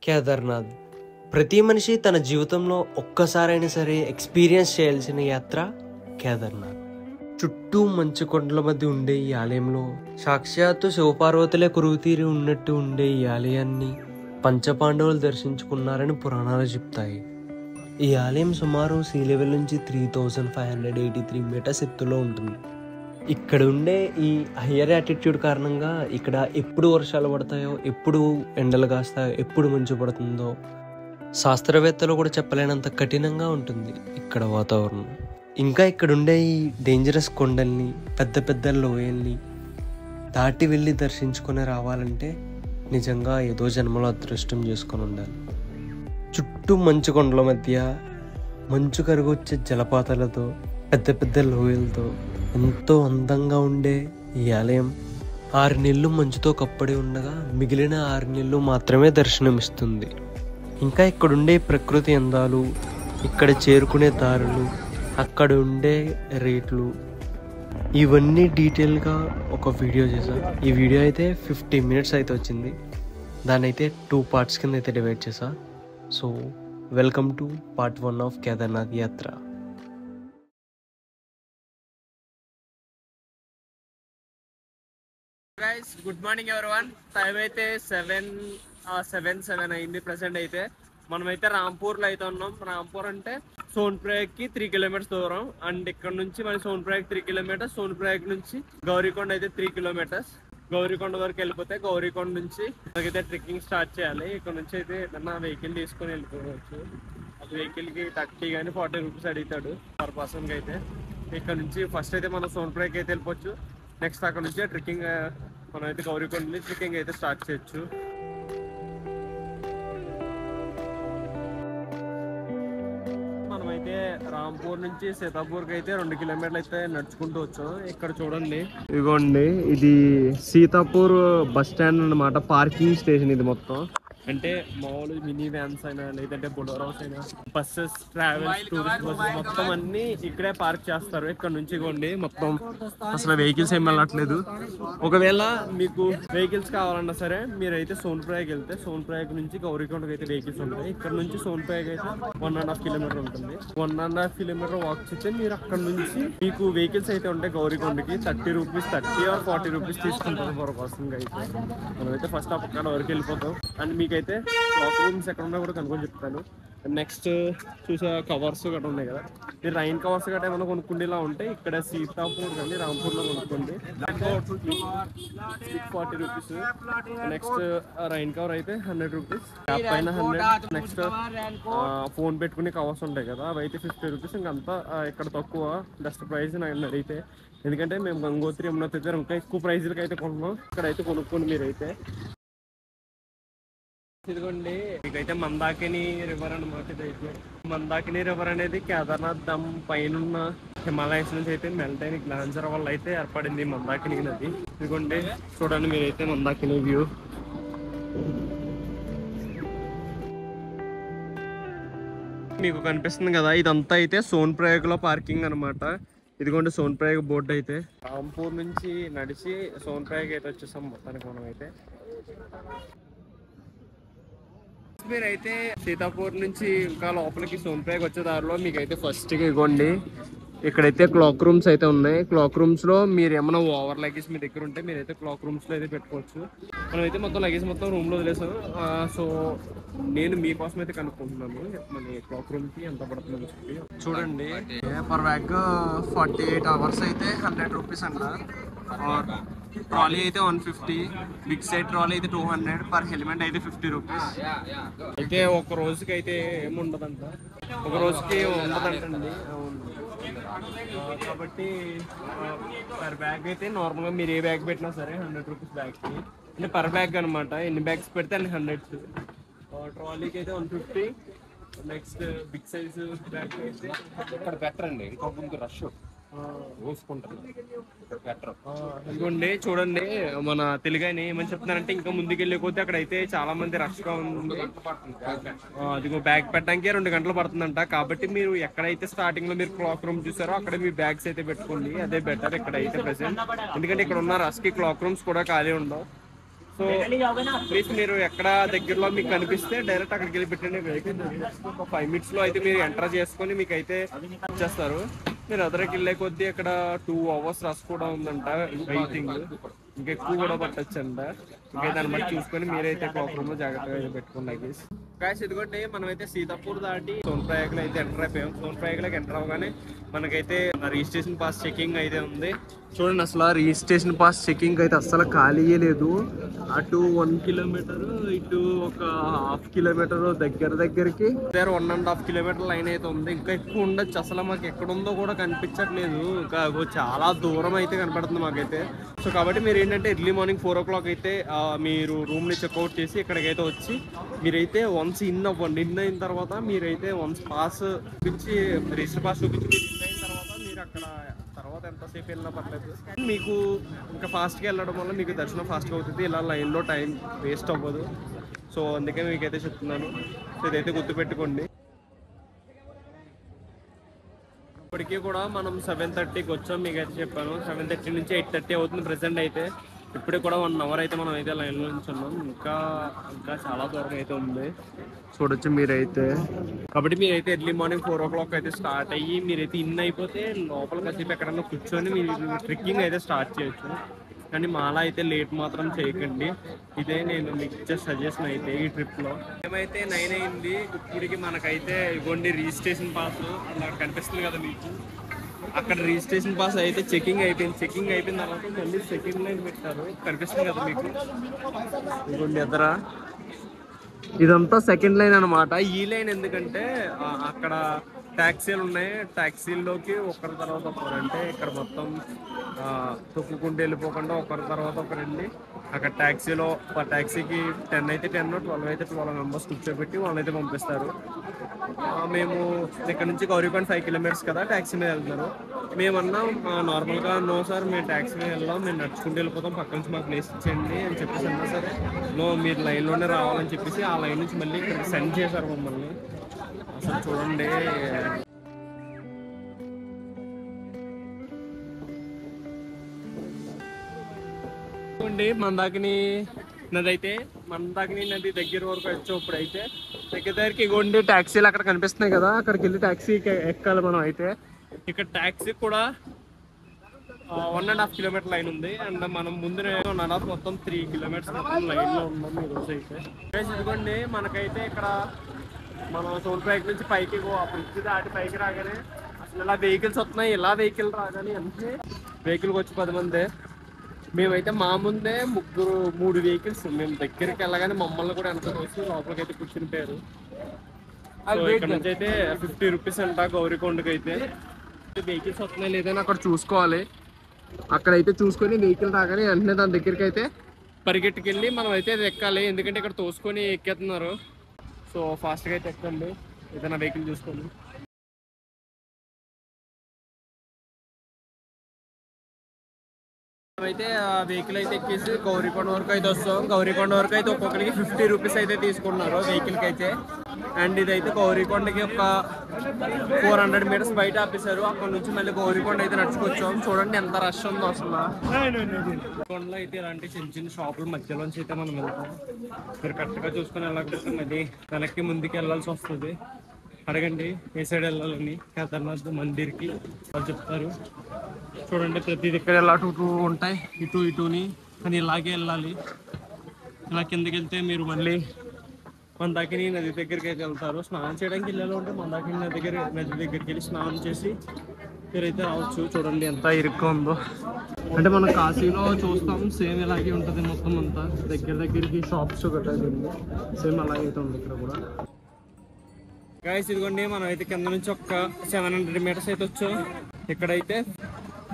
కేదార్నాథ్ ప్రతి మనిషి తన జీవితంలో ఒక్కసారైనా సరే ఎక్స్పీరియన్స్ చేయాల్సిన యాత్ర కేదార్నాథ్. చుట్టూ మంచు కొండల మధ్య ఉండే ఈ ఆలయంలో సాక్షాత్తు శివపార్వతులే కురువుతీరి ఉన్నట్టు ఉండే ఈ ఆలయాన్ని పంచపాండవులు దర్శించుకున్నారని పురాణాలు చెప్తాయి. ఈ ఆలయం సుమారు సీ లెవెల్ నుంచి 3583 మీటర్స్ ఎత్తులో ఉంటుంది. ఇక్కడ ఉండే ఈ హయ్యర్ యాటిట్యూడ్ కారణంగా ఇక్కడ ఎప్పుడు వర్షాలు పడతాయో, ఎప్పుడు ఎండలు కాస్తాయో, ఎప్పుడు మంచు పడుతుందో శాస్త్రవేత్తలు కూడా చెప్పలేనంత కఠినంగా ఉంటుంది ఇక్కడ వాతావరణం. ఇంకా ఇక్కడ ఉండే ఈ డేంజరస్ కొండల్ని, పెద్ద పెద్ద లోయల్ని దాటి వెళ్ళి దర్శించుకొని రావాలంటే నిజంగా ఏదో జన్మలో అదృష్టం చేసుకొని ఉండాలి. చుట్టూ మంచు కొండల మధ్య మంచు కరుగొచ్చే జలపాతాలతో, పెద్ద పెద్ద లోయలతో ఎంతో అందంగా ఉండే ఈ ఆలయం 6 నెలలు మంచుతో కప్పడి ఉండగా మిగిలిన 6 నెలలు మాత్రమే దర్శనమిస్తుంది. ఇంకా ఇక్కడ ఉండే ప్రకృతి అందాలు, ఇక్కడ చేరుకునే దారులు, అక్కడ ఉండే రేట్లు, ఇవన్నీ డీటెయిల్గా ఒక వీడియో చేశాను. ఈ వీడియో అయితే 50 మినిట్స్ అయితే వచ్చింది. దాన్ని అయితే 2 పార్ట్స్ కింద అయితే డివైడ్ చేశా. So welcome to part 1 of Kedarnath యాత్ర. Guys, good morning everyone. Time అయితే 7 అయింది. ప్రెసెంట్ అయితే మనమైతే రాంపూర్లో అయితే ఉన్నాం. రాంపూర్ అంటే సోన్ప్రయాగ్కి 3 కిలోమీటర్స్ దూరం. అండ్ ఇక్కడ నుంచి మన సోన్ప్రయాగ్ 3 కిలోమీటర్స్, సోన్ప్రయాగ్ నుంచి గౌరీకొండ అయితే 3 కిలోమీటర్స్. గౌరీకొండ వరకు వెళ్ళిపోతే గౌరీకొండ నుంచి మనకైతే ట్రెక్కింగ్ స్టార్ట్ చేయాలి. ఇక్కడ నుంచి అయితే ఏదన్నా వెహికల్ తీసుకొని వెళ్ళిపోవచ్చు. అది వెహికల్కి 30 కానీ 40 రూపీస్ అడుగుతాడు పర్ పర్సన్కి. అయితే ఇక్కడ నుంచి ఫస్ట్ అయితే మనం సోన్ప్రయాగ్ అయితే వెళ్ళిపోవచ్చు. నెక్స్ట్ అక్కడ నుంచి ట్రెక్కింగ్ మనం అయితే గౌరీకొండ నుంచి ట్రెక్కింగ్ అయితే స్టార్ట్ చేయొచ్చు. మనమైతే రాంపూర్ నుంచి సీతాపూర్కి అయితే 2 కిలోమీటర్లు అయితే నడుచుకుంటూ వచ్చాం. ఇక్కడ చూడండి, ఇదిగోండి, ఇది సీతాపూర్ బస్ స్టాండ్ అన్నమాట. పార్కింగ్ స్టేషన్ ఇది మొత్తం. అంటే మామూలు మినీ వ్యాన్స్ అయినా, లేదంటే బొలెరోస్ అయినా, బస్సెస్, ట్రావెల్స్, టూరిస్ట్ బస్సెస్ మొత్తం అన్ని ఇక్కడే పార్క్ చేస్తారు. ఇక్కడ నుంచి ఇవ్వండి, మొత్తం అసలు వెహికల్స్ ఏం వెళ్ళట్లేదు. ఒకవేళ మీకు వెహికల్స్ కావాలన్నా సరే మీరైతే సోన్ప్రయాగ్ వెళ్తే, సోన్ప్రయాగ్ నుంచి గౌరీకొండకి అయితే వెహికల్స్ ఉంటాయి. ఇక్కడ నుంచి సోన్ప్రయాగ్ అయితే 1.5 కిలోమీటర్ ఉంటుంది. 1.5 కిలోమీటర్ వాక్ చేస్తే మీరు అక్కడ నుంచి మీకు వెహికల్స్ అయితే ఉంటాయి. గౌరీకొండకి 30 రూపీస్, 30 or 40 రూపీస్ తీసుకుంటాం ఫర్ పర్సన్ గా. అయితే మనమైతే ఫస్ట్ అక్కడ వరకు వెళ్ళిపోతాం. అండ్ మీకైతే క్లాక్ రూమ్స్ ఎక్కడ ఉన్నా కూడా కనుక్కొని చెప్తాను. నెక్స్ట్ చూసా కవర్స్ గట్రా ఉన్నాయి కదా, మీరు రైన్ కవర్స్ గట్రా ఏమైనా కొనుక్కుండేలా ఉంటే ఇక్కడ సీతాపూర్ కానీ రాంపూర్లో కొనుక్కోండి. 40 రూపీస్. నెక్స్ట్ రైన్ కవర్ అయితే 100 రూపీస్, క్యాప్ పైన 100. నెక్స్ట్ ఫోన్ పెట్టుకునే కవర్స్ ఉంటాయి కదా, అవి అయితే 50 రూపీస్. ఇంకంతా ఇక్కడ తక్కువ బెస్ట్ ప్రైస్ నన్ను అడిగితే. ఎందుకంటే మేము గంగోత్రి, యమునోత్రి దగ్గర ఇంకా ఎక్కువ ప్రైజ్లకి అయితే కొన్నాం. ఇక్కడైతే కొనుక్కోండి మీరైతే. ఇదిగోండి, ఇకైతే మందాకిని రివర్ అనమాట. ఇదైతే మందాకిని రివర్ అనేది కేదార్నాథ్ దమ్ పైన హిమాలయస్ నుంచి అయితే మెల్ట్ అయిన గ్లాన్సర్ వల్ల అయితే ఏర్పడింది మందాకిని నది. ఇదిగోండి చూడండి మీరైతే మందాకిని వ్యూ. మీకు కనిపిస్తుంది కదా, ఇదంతా అయితే సోన్ప్రయాగ్ లో పార్కింగ్ అనమాట. ఇదిగోండి సోన్ప్రయాగ్ బోర్డు. అయితే రాంపూర్ నుంచి నడిచి సోన్ప్రయాగ్ అయితే వచ్చేసాం మొత్తానికి మనం. అయితే మీరైతే సీతాపూర్ నుంచి ఇంకా లోపలికి సోన్ప్రయాగ్ వచ్చే దారిలో మీకైతే ఫస్ట్ ఇవ్వండి, ఇక్కడైతే క్లాక్ రూమ్స్ అయితే ఉన్నాయి. క్లాక్ రూమ్స్ లో మీరు ఏమైనా ఓవర్ లగేజ్ మీ దగ్గర ఉంటే మీరైతే క్లాక్ రూమ్స్ లో అయితే పెట్టుకోవచ్చు. మనమైతే మొత్తం లగేజ్ మొత్తం రూమ్ లో వదిలేసాం. సో నేను మీకోసం అయితే కనుక్కుంటున్నాను మన క్లాక్ రూమ్ కి ఎంత పడుతుందని చెప్పి. చూడండి, పర్ బ్యాగ్ 48 అవర్స్ అయితే 100 రూపీస్ అంట. ట్రాలీ అయితే 150, బిగ్ సైడ్ ట్రాలీ అయితే 200, పర్ హెల్మెట్ అయితే 50 రూపీస్. అయితే ఒక రోజుకి అయితే ఏముండదంట, ఒక రోజుకి ఉండదంటండి. కాబట్టి పర్ బ్యాగ్ అయితే నార్మల్గా మీరు ఏ బ్యాగ్ పెట్టినా సరే 100 రూపీస్ బ్యాగ్కి. అంటే పర్ బ్యాగ్ అనమాట. ఎన్ని బ్యాగ్స్ పెడితే అన్ని 100. ట్రాలీకి అయితే 150. నెక్స్ట్ బిగ్ సైజ్ బ్యాగ్ అయితే ఇక్కడ బెటర్ అండి. ఇంకొక ముందు రష్ చూసుకుంటారు. ఇదిగోండి చూడండి, మన తెలుగుని ఏమని చెప్తున్నారంటే ఇంకా ముందుకు వెళ్ళిపోతే అక్కడ అయితే చాలా మంది రష్ గా ఉంది. అదిగో బ్యాగ్ పెట్టడానికి 2 గంటలు పడుతుందంట. కాబట్టి మీరు ఎక్కడైతే స్టార్టింగ్ లో మీరు క్లాక్ రూమ్ చూసారో అక్కడ మీ బ్యాగ్స్ అయితే పెట్టుకోండి, అదే బెటర్ ఇక్కడ అయితే ప్రెసెంట్. ఎందుకంటే ఇక్కడ ఉన్న రష్ కి క్లాక్ రూమ్స్ కూడా ఖాళీ ఉండవు. సో ప్లీజ్ మీరు ఎక్కడ దగ్గరలో మీకు కనిపిస్తే డైరెక్ట్ అక్కడికి వెళ్ళి పెట్టండి. వెహికల్ ఒక 5 minutes లో అయితే మీరు ఎంటర్ చేసుకొని మీకు అయితే ఇచ్చేస్తారు. మీరు అదరికి వెళ్ళే కొద్దీ అక్కడ 2 hours రష్ కూడా ఉందంట, వెయిటింగ్ ఇంకా ఎక్కువ కూడా పట్టచ్చు అంట. ఇంకా దాన్ని బట్టి చూసుకొని మీరైతే క్లాక్ రూమ్ లో జాగ్రత్తగా పెట్టుకోండి. గాయస్ ఇదిగోండి మనమైతే సీతాపూర్ దాటి సోన్ప్రయాగ్ లో అయితే ఎంటర్ అయిపోయాం. సోన్ప్రయాగ్ లోకి ఎంటర్ అవగానే మనకైతే రిజిస్ట్రేషన్ పాస్ చెకింగ్ అయితే ఉంది. చూడండి అసలు రిజిస్ట్రేషన్ పాస్ చెకింగ్ అయితే అస్సలు ఖాళీయే లేదు. అటు 1 kilometer ఇటు ఒక 1/2 kilometer దగ్గరికి 1.5 kilometer లైన్ అయితే ఉంది. ఇంకా ఎక్కువ ఉండొచ్చు, అసలు మాకు ఎక్కడ ఉందో కూడా కనిపించట్లేదు. ఇంకా చాలా దూరం అయితే కనపడుతుంది మాకైతే. సో కాబట్టి మీరు ఏంటంటే ఎర్లీ మార్నింగ్ 4 o'clock అయితే మీరు రూమ్ని చెక్అవుట్ చేసి ఇక్కడికైతే వచ్చి మీరైతే వన్స్ ఇన్ అవ్వండి. ఇన్ అయిన తర్వాత మీరైతే వన్స్ పాస్ చూపించి రిజిస్టర్ పాస్ చూపించి ఇన్ అయిన తర్వాత మీరు అక్కడ తర్వాత ఎంతసేపు వెళ్ళినా పర్లేదు. మీకు ఇంకా ఫాస్ట్గా వెళ్ళడం వల్ల మీకు దర్శనం ఫాస్ట్గా అవుతుంది. ఇలా లైన్లో టైం వేస్ట్ అవ్వదు. సో అందుకే మీకైతే చెప్తున్నాను. సో ఇదైతే గుర్తుపెట్టుకోండి. ఇప్పటికీ కూడా మనం 7:30కి వచ్చాం. మీకు అయితే చెప్పాను 7:30 నుంచి 8:30 అవుతుంది ప్రెసెంట్ అయితే. ఇప్పటికి కూడా 1 hour అయితే మనం అయితే లైన్లో నుంచి ఉన్నాం. ఇంకా చాలా దూరం అయితే ఉంది చూడొచ్చు మీరైతే. కాబట్టి మీరైతే ఎర్లీ మార్నింగ్ 4 o'clock అయితే స్టార్ట్ అయ్యి మీరైతే ఇన్ అయిపోతే లోపల కాసేపు ఎక్కడన్నా కూర్చొని మీరు ట్రెక్కింగ్ అయితే స్టార్ట్ చేయొచ్చు. కానీ మాలా అయితే లేట్ మాత్రం చేయకండి. ఇదే నేను మీకు ఇచ్చే సజెషన్ అయితే ఈ ట్రిప్లో. ఏమైతే 9 అయింది. ఇప్పటికి మనకైతే ఇవ్వండి రిజిస్ట్రేషన్ పాస్ అలా కనిపిస్తుంది కదా మీకు. అక్కడ రిజిస్ట్రేషన్ పాస్ అయితే చెకింగ్ అయిపోయింది. చెకింగ్ అయిపోయిన తర్వాత మళ్ళీ సెకండ్ లైన్ పెట్టారు, కనిపిస్తుంది కదా మీకు. ఇవ్వండి ఎదరా ఇదంతా సెకండ్ లైన్ అనమాట. ఈ లైన్ ఎందుకంటే అక్కడ ట్యాక్సీలు ఉన్నాయి. ట్యాక్సీల్లోకి ఒకరి తర్వాత ఒకరు, అంటే ఇక్కడ మొత్తం తొక్కుకుంటూ వెళ్ళిపోకుండా ఒకరి తర్వాత ఒకరు వెళ్ళి అక్కడ ట్యాక్సీలో ట్యాక్సీకి 10 అయితే 10, 12 అయితే 12 members కూర్చోబెట్టి వాళ్ళైతే పంపిస్తారు. మేము ఇక్కడ నుంచి గౌరీపాండ్ 5 kilometers కదా, ట్యాక్సీ మీద వెళ్తున్నారు. మేమన్నా నార్మల్గా నో సార్ మేము ట్యాక్సీ మీద వెళ్దాం, మేము నడుచుకుంటూ వెళ్ళిపోతాం, పక్క నుంచి మాకు ప్లేస్ ఇచ్చేయండి అని చెప్పేసి అన్నా సరే నో మీరు లైన్లోనే రావాలని చెప్పేసి ఆ లైన్ నుంచి మళ్ళీ ఇక్కడ సెండ్ చేశారు మమ్మల్ని. అసలు చూడండి మందాకిని నది దగ్గర వరకు వచ్చేప్పుడు అయితే దగ్గరికి ఇగోండి ట్యాక్సీలు అక్కడ కనిపిస్తున్నాయి కదా, అక్కడికి వెళ్ళి ట్యాక్సీకి ఎక్కాలి మనం. అయితే ఇక్కడ ట్యాక్సీ కూడా 1.5 kilometer లైన్ ఉంది. అండ్ మనం ముందు 1.5 మొత్తం 3 kilometers మొత్తం లైన్లో ఉన్నాం ఈరోజు అయితే. ఇదిగోండి మనకైతే ఇక్కడ మనం సోన్ప్రయాగ్ నుంచి పైకి ఆ బ్రిడ్జ్ దాటి పైకి రాగానే అసలు ఇలా వెహికల్స్ వస్తున్నాయి. ఇలా వెహికల్ రాగానే అంటే వెహికల్కి వచ్చి 10 మంది. మేమైతే మా ముందే 3 vehicles. మేము దగ్గరికి వెళ్ళగానే మమ్మల్ని కూడా వెనక వచ్చి లోపలికి అయితే కూర్చుని పోయారు. ఇక్కడ నుంచి అయితే 50 rupees అంట గౌరీకొండకి అయితే. వెహికల్స్ వస్తున్నాయి లేదని అక్కడ చూసుకోవాలి. అక్కడైతే చూసుకొని వెహికల్ రాగానే వెంటనే దాని దగ్గరికి అయితే పరిగెట్టుకెళ్ళి మనం అయితే ఎక్కాలి. ఎందుకంటే ఇక్కడ తోసుకొని ఎక్కేస్తున్నారు. సో ఫాస్ట్గా అయితే ఎక్కండి ఏదైనా వెహికల్ చూసుకోండి. అయితే ఆ వెహికల్ అయితే ఎక్కేసి గౌరీకొండ వరకు అయితే వస్తాం. గౌరీకొండ వరకు అయితే ఒక్కొక్కరికి 50 rupees అయితే తీసుకున్నారు వెహికల్కి అయితే. అండ్ ఇదైతే గౌరీకొండకి ఒక 400 meters బయట ఆపేశారు. అక్కడ నుంచి మళ్ళీ గౌరీకొండ అయితే నడుచుకొచ్చాం. చూడండి ఎంత రష్ ఉందో అసలు. కొండలో అయితే ఇలాంటి చిన్న చిన్న షాపుల మధ్యలోంచి అయితే మనం వెళ్తాం. మీరు కరెక్ట్గా చూసుకొని వెళ్ళకపోతే మళ్ళీ వెనక్కి ముందుకు వెళ్ళాల్సి వస్తుంది. అడగండి ఏ సైడ్ వెళ్ళాలని కేదార్నాథ్ మందిర్కి వాళ్ళు చెప్తారు. చూడండి ప్రతిది ఇక్కడ ఎలా టూ ఉంటాయి, ఇటుని కానీ ఇలాగే వెళ్ళాలి. ఇలా కిందకి వెళ్తే మీరు మళ్ళీ మందాకిని నది దగ్గరికి అయితే వెళ్తారు. స్నానం చేయడానికి వెళ్ళాలి ఉంటే మందాకిని నది దగ్గరికి వెళ్ళి స్నానం చేసి మీరైతే రావచ్చు. చూడండి ఎంత ఇరుగ్గా ఉందో. అంటే మనం కాశీలో చూస్తాం సేమ్ ఇలాగే ఉంటుంది మొత్తం అంతా. దగ్గరికి షాప్స్ కట్టాలి సేమ్ అలాగే అయితే ఉంది ఇక్కడ కూడా. గైస్ ఇదిగోండి మనం అయితే కింద నుంచి ఒక 700 meters అయితే వచ్చాం. ఇక్కడైతే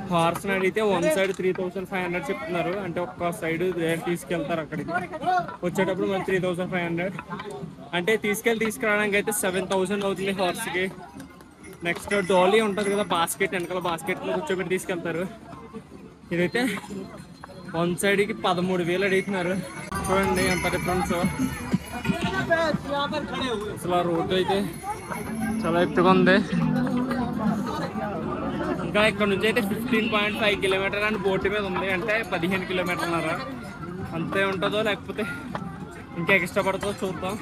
హార్స్ అడిగితే వన్ సైడ్ 3500 చెప్తున్నారు. అంటే ఒక్క సైడ్ తీసుకెళ్తారు అక్కడికి. వచ్చేటప్పుడు మరి 3500 అంటే తీసుకురావడానికి అయితే 7000 అవుతుంది హార్స్కి. నెక్స్ట్ డోలీ ఉంటుంది కదా బాస్కెట్, వెనకాల బాస్కెట్లో కూర్చోబెట్టి తీసుకెళ్తారు. ఇదైతే వన్ సైడ్కి 13,000 అడుగుతున్నారు. చూడండి ఎంత డిఫరెన్స్. అసలు రోడ్డు అయితే చాలా ఎత్తుగా ఉంది. ఇంకా ఇక్కడ నుంచి అయితే 15.5 kilometers అని బోర్డు మీద ఉంది. అంటే 15 kilometers అంతే ఉంటుందో లేకపోతే ఇంకా ఎక్స్ట్రా పడుతుందో చూద్దాం.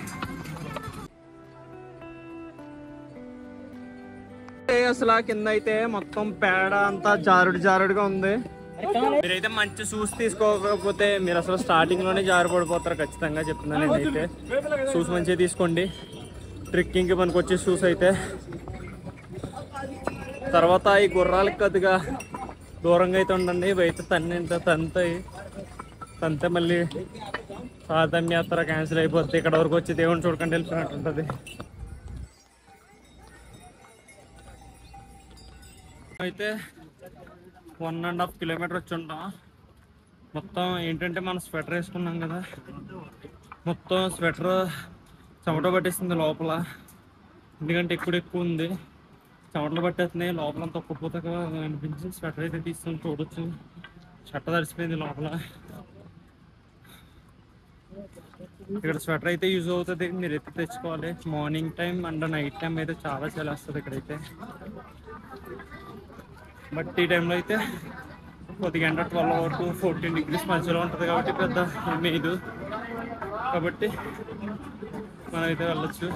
అసలు కింద అయితే మొత్తం పేడ అంతా జారుడుగా ఉంది. మీరైతే మంచి షూస్ తీసుకోకపోతే మీరు అసలు స్టార్టింగ్ లోనే జారి పడిపోతారు ఖచ్చితంగా చెప్తున్నాను. నేనైతే షూస్ మంచిగా తీసుకోండి, ట్రెక్కింగ్ కి మనకు వచ్చే షూస్ అయితే. తర్వాత ఈ గుర్రాలకు కొద్దిగా దూరంగా అయితే ఉండండి, బయట తంతే మళ్ళీ సాధారణ యాత్ర క్యాన్సిల్ అయిపోద్ది. ఇక్కడ వరకు వచ్చి దేవుని చూడకుండా వెళ్ళిపోయినట్టు ఉంటుంది. అయితే 1.5 కిలోమీటర్ వచ్చి ఉంటాం. మొత్తం ఏంటంటే మనం స్వెటర్ వేసుకున్నాం కదా, మొత్తం స్వెటర్ చెమట పట్టేస్తుంది లోపల. ఎందుకంటే ఎక్కువ ఉంది, చెమటలు పట్టేస్తున్నాయి లోపలంతా ఒక్కపోతగా అనిపించి స్వెటర్ అయితే తీసుకొని చూడొచ్చు. చెట్ట తడిసిపోయింది లోపల. ఇక్కడ స్వెటర్ అయితే యూజ్ అవుతుంది, మీరు అయితే తెచ్చుకోవాలి. Morning time and night time అయితే చాలా వస్తుంది ఇక్కడైతే. బట్ ఈ టైంలో అయితే కొద్దిగా ఎండ 12 to 14 degrees మధ్యలో ఉంటుంది కాబట్టి పెద్ద ఏమేదు, కాబట్టి మనమైతే వెళ్ళొచ్చు.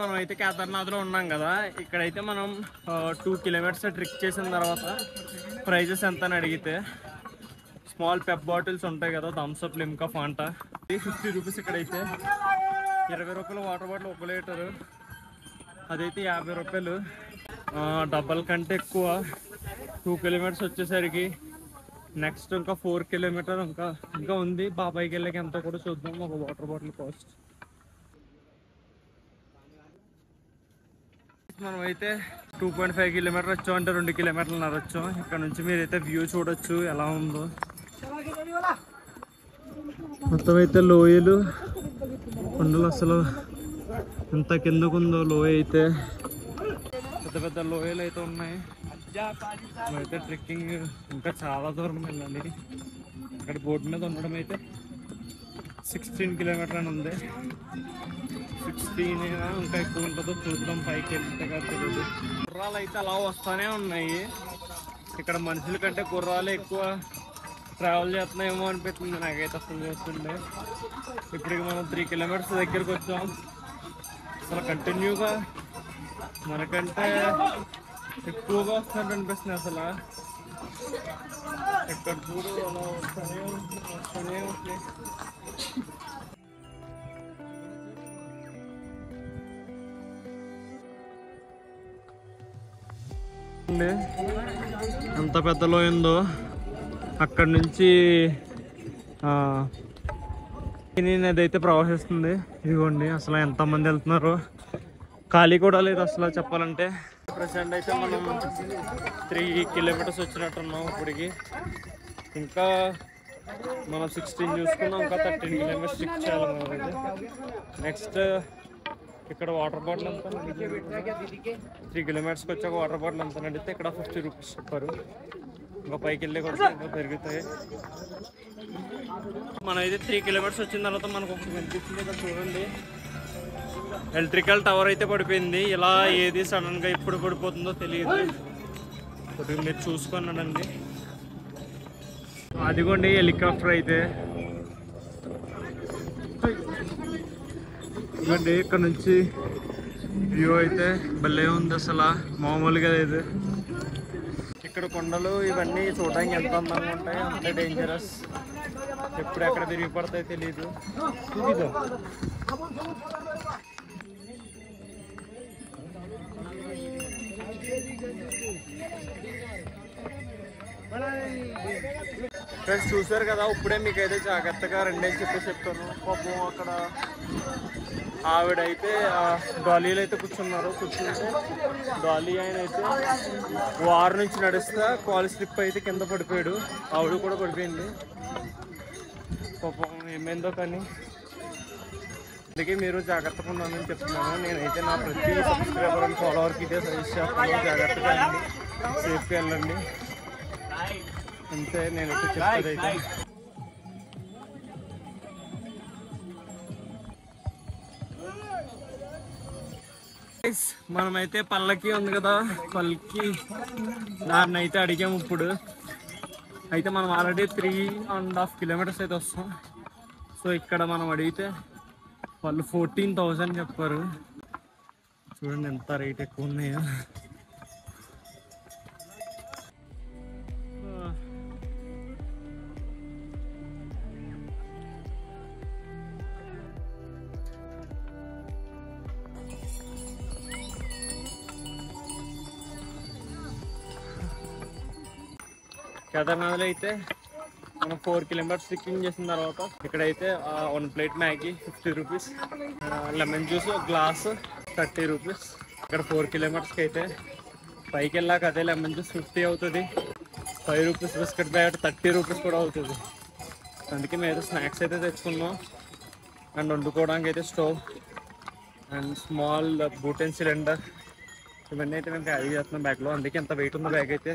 మనం అయితే కేదార్నాథ్లో ఉన్నాం కదా, ఇక్కడైతే మనం 2 kilometers ట్రిక్ చేసిన తర్వాత ప్రైజెస్ ఎంత అని అడిగితే స్మాల్ పెప్ బాటిల్స్ ఉంటాయి కదా, థమ్స్అప్, లిమ్కా, ఫాంటా, 50 రూపీస్. ఇక్కడైతే 20 రూపాయల వాటర్ బాటిల్ 1 లీటరు, అదైతే 50 రూపాయలు. డబ్బల్ కంటే ఎక్కువ. 2 kilometers వచ్చేసరికి నెక్స్ట్ ఇంకా 4 kilometers ఇంకా ఉంది. బాబాయికి వెళ్ళాక ఎంతో కూడా చూద్దాం ఒక వాటర్ బాటిల్ కాస్ట్. మనం అయితే 2.5 kilometers వచ్చాం, అంటే 2 kilometers వచ్చాం. ఇక్కడ నుంచి మీరైతే వ్యూ చూడొచ్చు ఎలా ఉందో. మొత్తం అయితే లోయలు, కొండలు, అసలు ఎంత కిందకుందో లోయ అయితే. పెద్ద లోయలు అయితే ఉన్నాయి. అయితే ట్రెక్కింగ్ ఇంకా చాలా దూరం వెళ్ళాలి. అక్కడ బోర్డు మీద ఉండడం అయితే 16 kilometers అని ఉంది. 16 ఇంకా ఎక్కువ ఉంటుందో చూద్దాం, పైకి వెళ్తే కదా తెలియదు. గుర్రాలు అయితే అలా వస్తూనే ఉన్నాయి. ఇక్కడ మనుషుల కంటే గుర్రాలు ఎక్కువ ట్రావెల్ చేస్తున్నాయేమో అనిపిస్తుంది నాకైతే అసలు చూస్తుండే. ఇప్పటికి మనం 3 kilometers దగ్గరికి వచ్చాం. అసలు కంటిన్యూగా మనకంటే ఎక్కువగా వస్తున్నట్టు అనిపిస్తుంది. అసలు ఎక్కడ చూడు అలా వస్తూనే ఉంటుంది. ఎంత పెద్దలో ఉందో అక్కడ నుంచి అదైతే ప్రవహిస్తుంది. ఇదిగోండి అసలు ఎంతమంది వెళ్తున్నారు, ఖాళీ కూడా లేదు అసలు చెప్పాలంటే. ప్రెసెంట్ అయితే మనం 3 kilometers వచ్చినట్టున్నాం ఇప్పటికి. ఇంకా మనం 16 చూసుకున్నాం, ఇంకా 13 kilometers స్టిక్ చేయాలి మనం అయితే. నెక్స్ట్ ఇక్కడ వాటర్ బాటిల్ అంతా 3 kilometers వచ్చాక వాటర్ బాటిల్ అంతా నడితే ఇక్కడ 50 రూపీస్ చెప్పారు. ఇంకా పైకి వెళ్ళే కూడా ఇంకా పెరుగుతాయి. మనం అయితే 3 kilometers వచ్చిన తర్వాత మనకు ఒకటి కనిపిస్తుంది ఇక్కడ చూడండి, ఎలక్ట్రికల్ టవర్ అయితే పడిపోయింది. ఇలా ఏది సడన్గా ఎప్పుడు పడిపోతుందో తెలియదు, కొద్దిగా మీరు చూసుకున్నాడండి. అదిగోండి హెలికాప్టర్ అయితే. ఇదిగోండి ఇక్కడ నుంచి వ్యూ అయితే భలే ఉంది, అసలు మామూలుగా లేదు. ఇక్కడ కొండలు ఇవన్నీ చూడడానికి ఎంత అందంగా ఉంటాయి, అంతే డేంజరస్. ఎప్పుడు ఎక్కడ తిరిగి పడతాయో తెలీదు. ఫ్రెండ్స్ చూసారు కదా, ఇప్పుడే మీకైతే జాగ్రత్తగా రెండేసి చెప్తాను. పాపం అక్కడ ఆవిడైతే డాలీలో అయితే కూర్చుంటే డాలీ ఆయన అయితే వారు నుంచి నడుస్తా కాల్ స్లిప్ అయితే కింద పడిపోయాడు. ఆవిడ కూడా పడిపోయింది. పాపం ఏమైందో కానీ. అందుకే మీరు జాగ్రత్తగా ఉండాలని చెప్తున్నాను. నేనైతే నా ప్రతి సబ్స్క్రైబర్ అండ్ ఫాలోవర్కి ఇదే సజెస్ట్ చేస్తాను, జాగ్రత్తగా వెళ్ళండి, సేఫ్గా వెళ్ళండి. అంతే నేనైతే చెప్పేదైతే. మనమైతే పల్లకి ఉంది కదా, పల్లకి దాన్ని అయితే అడిగాము ఇప్పుడు. అయితే మనం ఆల్రెడీ 3.5 కిలోమీటర్స్ అయితే వస్తాం. సో ఇక్కడ మనం అడిగితే వాళ్ళు 14,000 చెప్పారు. చూడండి ఎంత రేట్ ఎక్కువ ఉన్నాయో. కేదార్నాథ్లో అయితే మనం 4 కిలోమీటర్స్ ట్రెక్కింగ్ చేసిన తర్వాత ఇక్కడైతే 1 plate Maggi 50 rupees, lemon juice ఒక గ్లాస్ 30 రూపీస్. ఇక్కడ 4 కిలోమీటర్స్కి అయితే పైకి వెళ్ళాక అదే లెమన్ జ్యూస్ 50 అవుతుంది, 5 రూపీస్ బిస్కెట్ ప్యాకెట్ 30 రూపీస్ కూడా అవుతుంది. అందుకే మేము స్నాక్స్ అయితే తెచ్చుకున్నాం. అండ్ వండుకోవడానికి అయితే స్టవ్ అండ్ స్మాల్ బూటెన్ సిలిండర్ ఇవన్నీ అయితే మేము క్యారీ చేస్తున్నాం బ్యాగ్లో. అందుకే ఎంత వెయిట్ ఉంది బ్యాగ్ అయితే.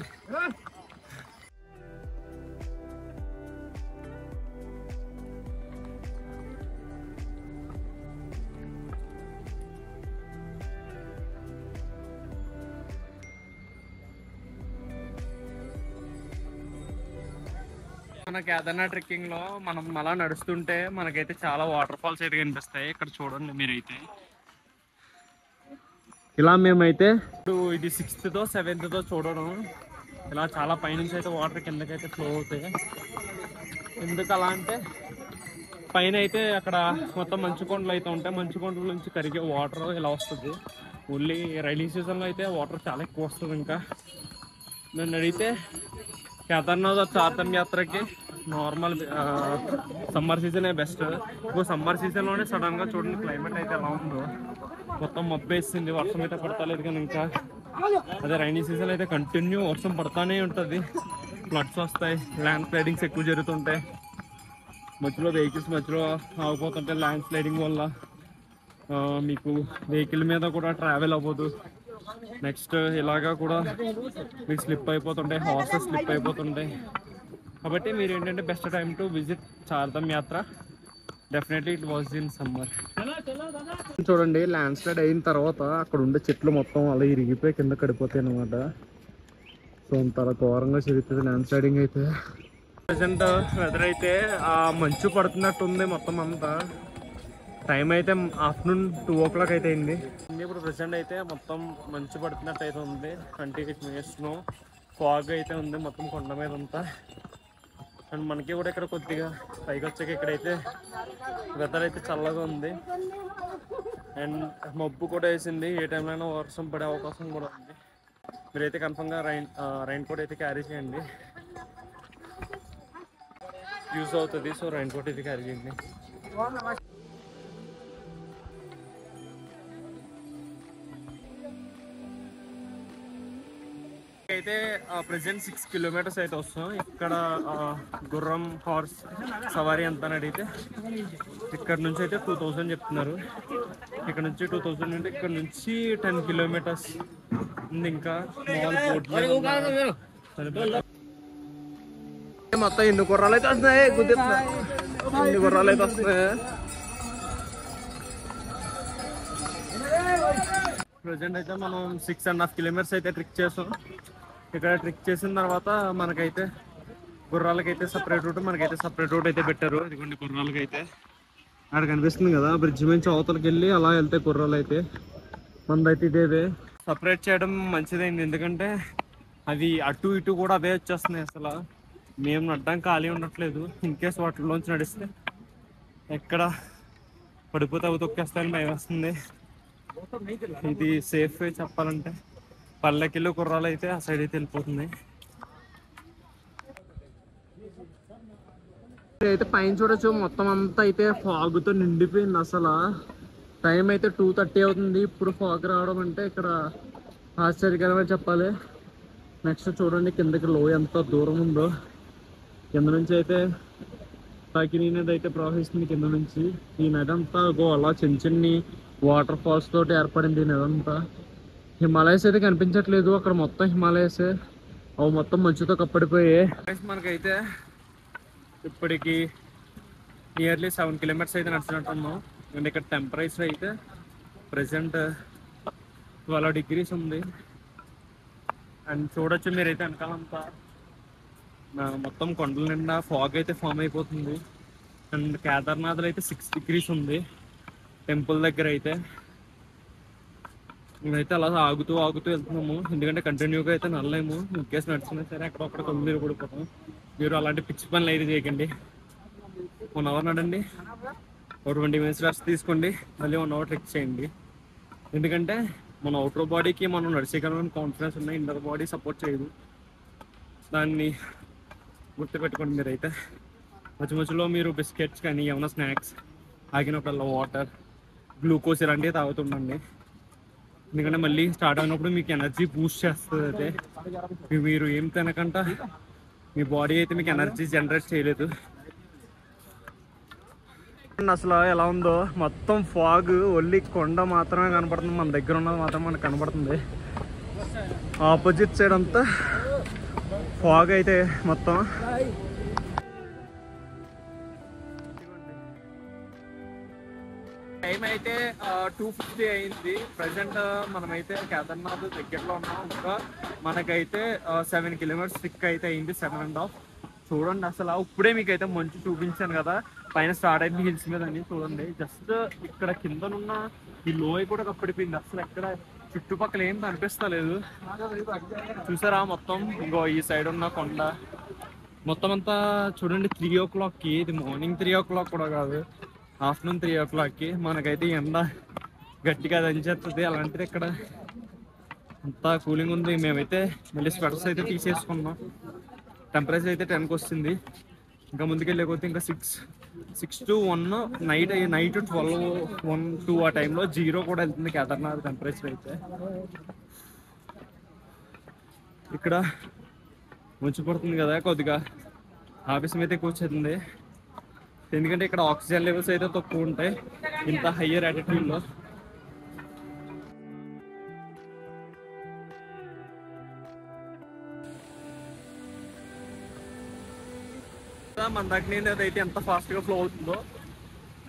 మన కేదార్నాథ్ ట్రెక్కింగ్ లో మనం అలా నడుస్తుంటే మనకైతే చాలా వాటర్ ఫాల్స్ అయితే కనిపిస్తాయి. ఇక్కడ చూడండి మీరైతే. ఇలా మేమైతే ఇప్పుడు ఇది 6th 7th చూడడం, ఇలా చాలా పైనుంచి అయితే వాటర్ కిందకైతే ఫ్లో అవుతాయి. ఎందుకు అలా అంటే పైన అయితే అక్కడ మొత్తం మంచు కొండలు అయితే ఉంటాయి. మంచు కొండల నుంచి కరిగే వాటర్ ఇలా వస్తుంది. ఓన్లీ రైనీ సీజన్లో అయితే వాటర్ చాలా ఎక్కువ వస్తుంది. ఇంకా నన్ను అడిగితే కేదార్నాథ్ చార్ధామ్ యాత్రకి నార్మల్ సమ్మర్ సీజనే బెస్ట్. ఇంకో సమ్మర్ సీజన్లోనే సడన్గా చూడండి క్లైమేట్ అయితే ఎలా ఉందో, మొత్తం మబ్బు వేసింది, వర్షం అయితే పడతలేదు. కానీ ఇంకా అదే రైనీ సీజన్ అయితే కంటిన్యూ వర్షం పడతానే ఉంటుంది. ఫ్లడ్స్ వస్తాయి, ల్యాండ్ స్లైడింగ్స్ ఎక్కువ జరుగుతుంటాయి, మధ్యలో వెహికల్స్ మధ్యలో ఆగిపోతుంటాయి. ల్యాండ్ స్లైడింగ్ వల్ల మీకు వెహికల్ మీద కూడా ట్రావెల్ అవ్వదు. నెక్స్ట్ ఇలాగా కూడా మీకు స్లిప్ అయిపోతుంటాయి, హార్సెస్ స్లిప్ అయిపోతుంటాయి. కాబట్టి మీరు ఏంటంటే best time to visit Chardham యాత్ర. Definitely it was in summer. చూడండి ల్యాండ్ స్లైడ్ అయిన తర్వాత అక్కడ ఉండే చెట్లు మొత్తం అలా ఇరిగిపోయి కింద కడిపోతాయి అనమాట. సో అంత అలా ఘోరంగా జరుగుతుంది ల్యాండ్ స్లైడింగ్ అయితే. ప్రజెంట్ వెదర్ అయితే మంచు పడుతున్నట్టు ఉంది మొత్తం అంతా. టైం అయితే ఆఫ్టర్నూన్ 2 o'clock అయితే అయింది. ఇప్పుడు ప్రెసెంట్ అయితే మొత్తం మంచు పడుతున్నట్టు అయితే ఉంది. కంటిన్యూస్ స్నో ఫాగ్ అయితే ఉంది మొత్తం కొండ మీద అంతా. అండ్ మనకి కూడా ఇక్కడ కొద్దిగా పైకి వచ్చాక ఇక్కడైతే వెదర్ అయితే చల్లగా ఉంది. అండ్ మబ్బు కూడా వేసింది, ఏ టైంలో అయినా వర్షం పడే అవకాశం కూడా ఉంది. మీరైతే కన్ఫర్మ్గా రైన్ కోట్ అయితే క్యారీ చేయండి, యూస్ అవుతుంది. సో రైన్ కోట్ అయితే క్యారీ చేయండి. అయితే ప్రెసెంట్ 6 కిలోమీటర్స్ అయితే వస్తాం. ఇక్కడ గుర్రం హార్స్ సవారీ ఎంత అని అడిగితే ఇక్కడ నుంచి అయితే 2000 చెప్తున్నారు. ఇక్కడ నుంచి 2000 అంటే ఇక్కడ నుంచి 10 కిలోమీటర్స్ ఉంది. ఇంకా మొత్తం ఎన్ని గుర్రాలు అయితే వస్తున్నాయి, ఎన్ని గుర్రాలు అయితే వస్తున్నాయి. ప్రజెంట్ అయితే మనం 6.5 కిలోమీటర్స్ అయితే ట్రిక్ చేస్తాం. ఇక్కడ ట్రిక్ చేసిన తర్వాత మనకైతే గుర్రాలకైతే సపరేట్ రూట్, మనకైతే సపరేట్ రూట్ అయితే పెట్టారు. ఇదిగోండి గుర్రాలకైతే అక్కడ కనిపిస్తుంది కదా, బ్రిడ్జ్ నుంచి అవతలకి వెళ్ళి అలా వెళ్తే గుర్రాలు అయితే. మనదైతే ఇదేవే సపరేట్ చేయడం మంచిదైంది, ఎందుకంటే అది అటు ఇటు కూడా అదే వచ్చేస్తున్నాయి. అసలు మేము నడ్డానికి ఖాళీ ఉండట్లేదు. ఇన్కేస్ వాటిలోంచి నడిస్తే ఎక్కడ పడిపోతే అవి తొక్కేస్తాయని భయం వస్తుంది. ఇది సేఫ్ చెప్పాలంటే. పల్లెకిలో గుర్రాలు అయితే ఆ సైడ్ అయితే వెళ్ళిపోతున్నాయి. అయితే పైన చూడొచ్చు మొత్తం అంతా అయితే ఫాగ్తో నిండిపోయింది. అసలు టైం అయితే 2:30 అవుతుంది. ఇప్పుడు ఫాగ్ రావడం అంటే ఇక్కడ ఆశ్చర్యకరమే చెప్పాలి. నెక్స్ట్ చూడండి కిందకి లో ఎంత దూరం ఉందో. కింద నుంచి అయితే తాకినీ నది అయితే ప్రవహిస్తుంది కింద నుంచి. ఈ నది అంతా అలా చిన్న చిన్ని వాటర్ ఫాల్స్ తోటి ఏర్పడింది ఈ నది అంతా. హిమాలయస్ అయితే కనిపించట్లేదు, అక్కడ మొత్తం హిమాలయస్ అవి మొత్తం మంచుతో కప్పడిపోయాయి. మనకైతే ఇప్పటికి నియర్లీ 7 కిలోమీటర్స్ అయితే నడిచినట్టు ఉన్నాం. అండ్ ఇక్కడ టెంపరేచర్ అయితే ప్రజెంట్ 12 degrees ఉంది. అండ్ చూడొచ్చు మీరైతే వెనకాలంతా మొత్తం కొండల నిండా ఫాగ్ అయితే ఫామ్ అయిపోతుంది. అండ్ కేదార్నాథ్లో అయితే 6 degrees ఉంది టెంపుల్ దగ్గర అయితే. మేమైతే అలా ఆగుతూ వెళ్తున్నాము, ఎందుకంటే కంటిన్యూగా అయితే నడలేము. ఇంకేసి నడుచుకున్నా సరే అక్కడొక్కడ కొద్దిగా పడిపోతాం. మీరు అలాంటి పిచ్చి పనులు అయితే చేయకండి. 1 hour నడండి, ఒక 20 minutes రెస్ట్ తీసుకోండి, మళ్ళీ 1 hour ట్రెక్ చేయండి. ఎందుకంటే మన అవుటర్ బాడీకి మనం నడిచేయగలమని కాన్ఫిడెన్స్ ఉన్న ఇన్నర్ బాడీ సపోర్ట్ చేయదు. దాన్ని గుర్తుపెట్టుకోండి. మీరైతే మధ్యలో మీరు బిస్కెట్స్ కానీ ఏమైనా స్నాక్స్ ఆగినప్పుడల్లా వాటర్, గ్లూకోజ్ ఇలాంటివి తాగుతుండండి. ఎందుకంటే మళ్ళీ స్టార్ట్ అయినప్పుడు మీకు ఎనర్జీ బూస్ట్ చేస్తుంది. అయితే మీరు ఏం తినకుండా మీ బాడీ అయితే మీకు ఎనర్జీ జనరేట్ చేయలేదు. అసలు ఎలా ఉందో మొత్తం ఫాగ్, ఒళ్ళి కొండ మాత్రమే కనపడుతుంది, మన దగ్గర ఉన్నది మాత్రం మనకు కనపడుతుంది. ఆపోజిట్ సైడ్ అంతా ఫాగ్ అయితే మొత్తం. టైం అయితే 2:50 అయింది. ప్రజెంట్ మనమైతే కేదార్నాథ్ దగ్గరలో ఉన్నాం. ఇంకా మనకైతే 7 kilometers ట్రిక్ అయితే అయింది, 7.5. చూడండి అసలు ఇప్పుడే మీకైతే మంచు చూపించాను కదా, పైన స్టార్ట్ అయింది హిల్స్ మీద అని. చూడండి జస్ట్ ఇక్కడ కిందనున్న ఈ లోయ కూడా కప్పడిపోయింది. అసలు ఎక్కడ చుట్టుపక్కల ఏం కనిపిస్తలేదు. చూసారా మొత్తం ఇంకో ఈ సైడ్ ఉన్న కొండ మొత్తం అంతా చూడండి. 3 o'clockకి, ఇది మార్నింగ్ 3 o'clock కూడా కాదు, ఆఫ్టర్నూన్ 3 o'clockకి మనకైతే ఎండ గట్టిగా దంచేస్తుంది. అలాంటిది ఇక్కడ అంతా కూలింగ్ ఉంది. మేమైతే మళ్ళీ స్వెటర్స్ అయితే తీసేసుకున్నాం. టెంపరేచర్ అయితే 10కి వస్తుంది. ఇంకా ముందుకెళ్ళే కొద్ది ఇంకా 6 to 1 నైట్ 12, 1, 2 ఆ టైంలో 0 కూడా వెళ్తుంది కేదార్నాథ్ టెంపరేచర్ అయితే. ఇక్కడ మంచు పడుతుంది కదా, కొద్దిగా ఆఫీస్ మీద ఎక్కువ వచ్చేస్తుంది. ఎందుకంటే ఇక్కడ ఆక్సిజన్ లెవెల్స్ అయితే తక్కువ ఉంటాయి ఇంత హయ్యర్ ఆల్టిట్యూడ్లో. మన దగ్గర నేను అదైతే ఎంత ఫాస్ట్గా ఫ్లో అవుతుందో.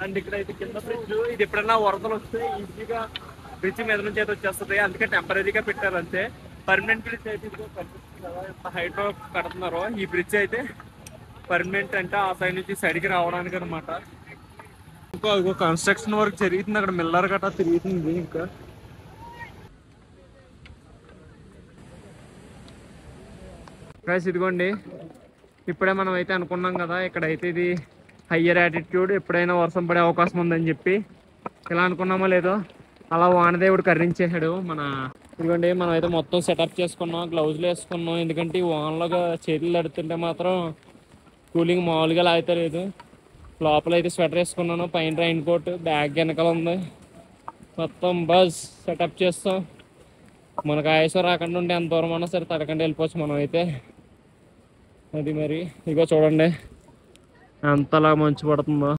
అండ్ ఇక్కడైతే కింద బ్రిడ్జ్, ఇది ఎప్పుడైనా వరదలు వస్తే ఈజీగా బ్రిడ్జ్ మీద నుంచి అయితే వచ్చేస్తుంది. అందుకే టెంపరీగా పెట్టారు అంతే. పర్మనెంట్ బ్రిడ్జ్ అయితే కనిపిస్తుంది కదా ఎంత హైట్లో కడుతున్నారో. ఈ బ్రిడ్జ్ అయితే పర్మనెంట్ అంటే ఆ సైడ్ నుంచి సైడ్కి రావడానికి అనమాట. ఇంకో కన్స్ట్రక్షన్ వర్క్ జరుగుతుంది అక్కడ, మిల్లర్ గట్రా తిరుగుతుంది. ఇంకా ఇదిగోండి, ఇప్పుడే మనం అయితే అనుకున్నాం కదా ఇక్కడైతే ఇది హయ్యర్ యాటిట్యూడ్, ఎప్పుడైనా వర్షం పడే అవకాశం ఉందని చెప్పి. ఇలా అనుకున్నామో లేదో అలా వానదేవుడు కర్రించేసాడు. ఇదిగోండి మనం అయితే మొత్తం సెటప్ చేసుకున్నాం, గ్లౌజులు వేసుకున్నాం. ఎందుకంటే ఈ వానలో చేతులు తడుతుంటే మాత్రం కూలింగ్ మామూలుగా లాగితే లేదు. లోపల అయితే స్వెటర్ వేసుకున్నాను, పైన రైన్ కోట్, బ్యాగ్ వెనకాల ఉంది. మొత్తం బస్ సెటప్ చేస్తాం. మనకు ఆయాసం రాకుండా ఉంటే ఎంత దూరం అన్నా సరే తడకుండా వెళ్ళిపోవచ్చు మనం అయితే. అది మరి ఇగో చూడండి ఎంతలా మంచు పడుతుందో.